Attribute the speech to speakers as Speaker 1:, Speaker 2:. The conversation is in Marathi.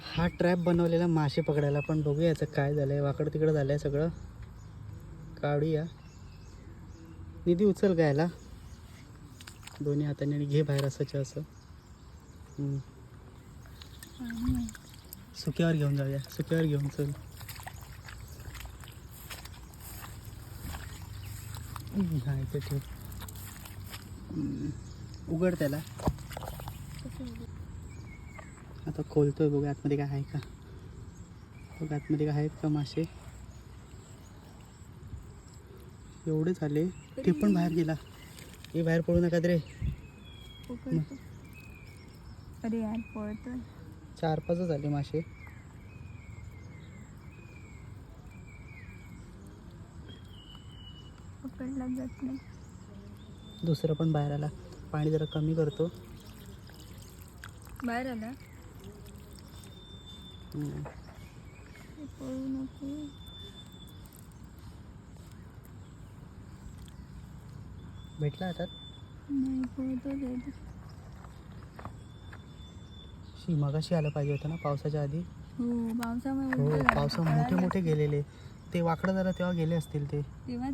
Speaker 1: हा ट्रॅप बनवलेला मासे पकडायला, पण बघूया याचं काय झालंय. वाकडं तिकडं झालंय सगळं. काढूया. निधी उचल का याला दोन्ही हाताने आणि घे बाहेर असंच असं. सुक्यावर घेऊन जाऊया, सुक्यावर घेऊन चल. हा इथे ठेव. उघड त्याला. आता खोलतोय, बघूया आतमध्ये काय आहे का. बघ आतमध्ये काय आहेत का मासे. एवढे झाले, ते पण बाहेर गेला. हे बाहेर पडू नका रे.
Speaker 2: अरे यार पळतोय.
Speaker 1: 4-5 झाले मासे.
Speaker 2: पकडला जात नाही.
Speaker 1: दुसरं पण बाहेर आला. पाणी जरा कमी करतो.
Speaker 2: बाहेर आला. पळू नको.
Speaker 1: भेटला हातात.
Speaker 2: नाही पळतो.
Speaker 1: मगाशी आलं पाहिजे होतं ना पावसाच्या आधी.
Speaker 2: हो पावसामुळे.
Speaker 1: हो पावसा मोठे मोठे गेलेले. ते वाकडं झालं तेव्हा गेले असतील ते.
Speaker 2: तेव्हा